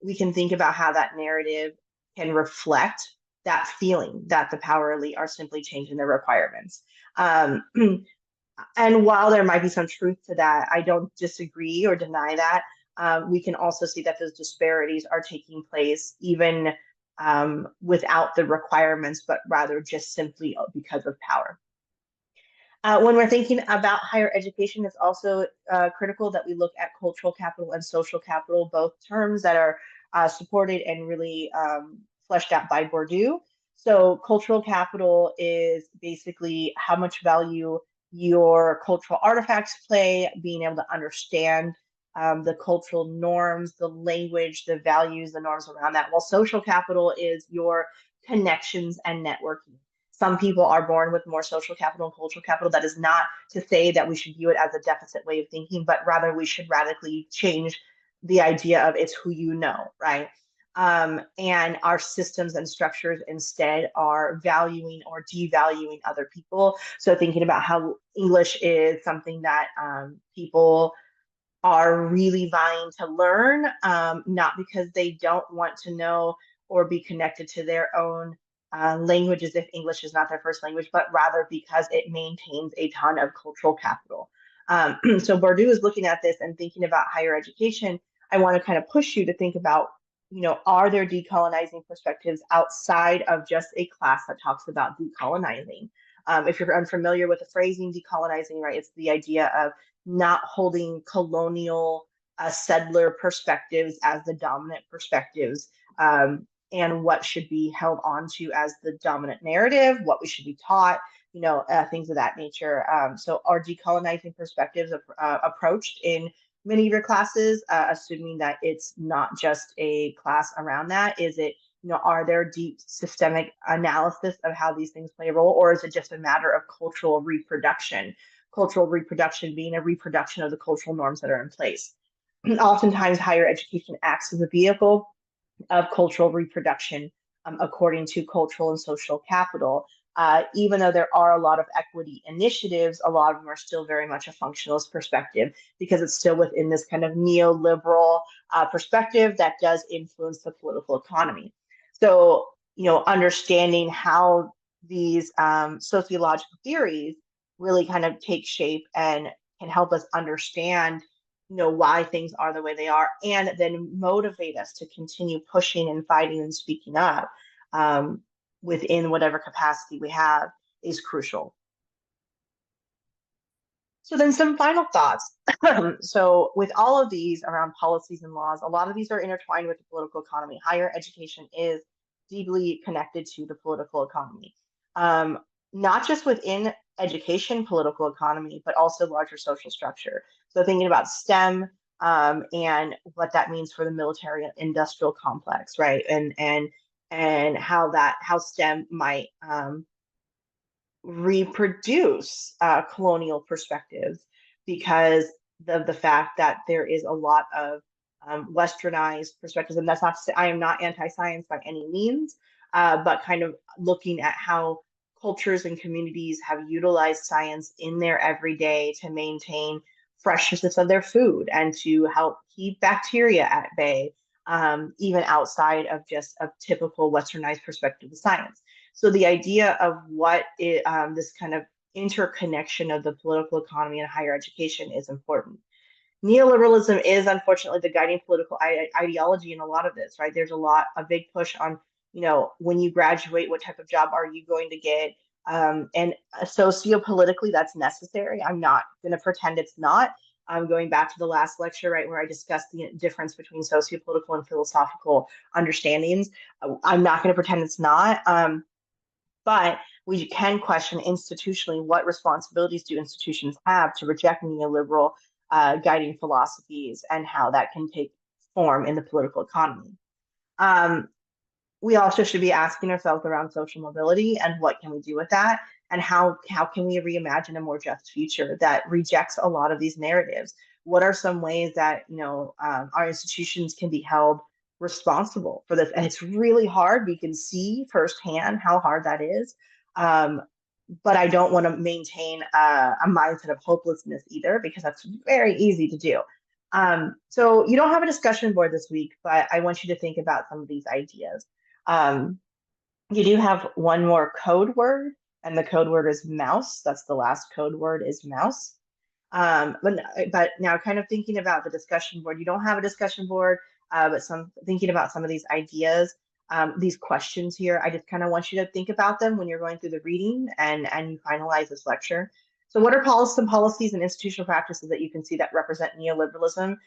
Speaker 1: We can think about how that narrative can reflect that feeling that the power elite are simply changing their requirements. And while there might be some truth to that, I don't disagree or deny that. We can also see that those disparities are taking place even without the requirements, but rather just simply because of power. When we're thinking about higher education, it's also critical that we look at cultural capital and social capital, both terms that are supported and really fleshed out by Bourdieu. So cultural capital is basically how much value your cultural artifacts play, being able to understand the cultural norms, the language, the values, the norms around that. While social capital is your connections and networking. Some people are born with more social capital and cultural capital. That is not to say that we should view it as a deficit way of thinking, but rather we should radically change the idea of it's who you know, right? And our systems and structures instead are valuing or devaluing other people. So thinking about how English is something that people are really vying to learn, not because they don't want to know or be connected to their own languages if English is not their first language, but rather because it maintains a ton of cultural capital. So Bourdieu is looking at this and thinking about higher education. I want to kind of push you to think about, are there decolonizing perspectives outside of just a class that talks about decolonizing? If you're unfamiliar with the phrasing decolonizing, right, it's the idea of not holding colonial settler perspectives as the dominant perspectives, and what should be held onto as the dominant narrative, what we should be taught, things of that nature. So are decolonizing perspectives approached in many of your classes, assuming that it's not just a class around that? Is it, are there deep systemic analysis of how these things play a role, or is it just a matter of cultural reproduction? Cultural reproduction being a reproduction of the cultural norms that are in place. Oftentimes, higher education acts as a vehicle of cultural reproduction, according to cultural and social capital. Even though there are a lot of equity initiatives, a lot of them are still very much a functionalist perspective because it's still within this kind of neoliberal perspective that does influence the political economy. So, understanding how these sociological theories really kind of take shape and can help us understand why things are the way they are, and then motivate us to continue pushing and fighting and speaking up within whatever capacity we have is crucial. So then some final thoughts. So with all of these around policies and laws, a lot of these are intertwined with the political economy. Higher education is deeply connected to the political economy, not just within education, political economy, but also larger social structure. So thinking about STEM and what that means for the military industrial complex, right? And how STEM might reproduce colonial perspectives because of the fact that there is a lot of westernized perspectives. And that's not to say I am not anti-science by any means, but kind of looking at how cultures and communities have utilized science in their everyday to maintain freshness of their food and to help keep bacteria at bay, even outside of just a typical westernized perspective of science. So the idea of this kind of interconnection of the political economy and higher education is important. Neoliberalism is unfortunately the guiding political ideology in a lot of this, right? There's a big push on, when you graduate, what type of job are you going to get? And sociopolitically, that's necessary. I'm not going to pretend it's not. I'm going back to the last lecture, right, where I discussed the difference between sociopolitical and philosophical understandings. I'm not going to pretend it's not. But we can question institutionally what responsibilities do institutions have to reject neoliberal guiding philosophies and how that can take form in the political economy. We also should be asking ourselves around social mobility and what can we do with that, and how can we reimagine a more just future that rejects a lot of these narratives. What are some ways that our institutions can be held responsible for this? And it's really hard. We can see firsthand how hard that is. But I don't want to maintain a mindset of hopelessness either, because that's very easy to do. So you don't have a discussion board this week, but I want you to think about some of these ideas. You do have one more code word, and the code word is mouse. That's the last code word is mouse. But now kind of thinking about the discussion board, you don't have a discussion board, but thinking about some of these ideas, these questions here, I just kind of want you to think about them when you're going through the reading and you finalize this lecture. So what are some policies and institutional practices that you can see that represent neoliberalism,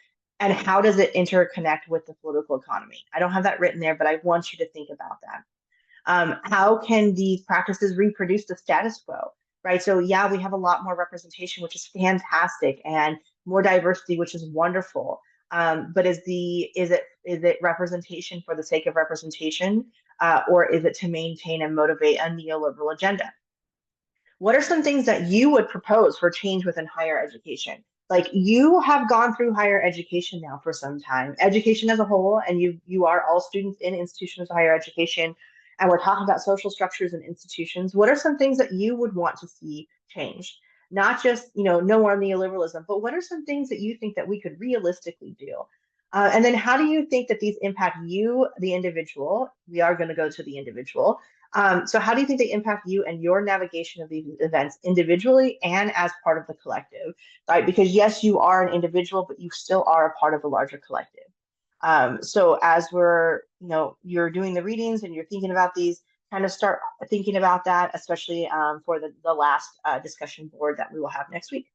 Speaker 1: and how does it interconnect with the political economy? I don't have that written there, but I want you to think about that. How can these practices reproduce the status quo? right? So yeah, we have a lot more representation, which is fantastic, and more diversity, which is wonderful. But is it representation for the sake of representation, or is it to maintain and motivate a neoliberal agenda? What are some things that you would propose for change within higher education? Like, you have gone through higher education now for some time, education as a whole, and you are all students in institutions of higher education, and we're talking about social structures and institutions. What are some things that you would want to see changed? Not just, no more neoliberalism, but what are some things that you think that we could realistically do? And then how do you think that these impact you, the individual? We are going to go to the individual. So how do you think they impact you and your navigation of these events individually and as part of the collective, right? Because yes, you are an individual, but you still are a part of the larger collective. So as you're doing the readings and you're thinking about these, kind of start thinking about that, especially for the last discussion board that we will have next week.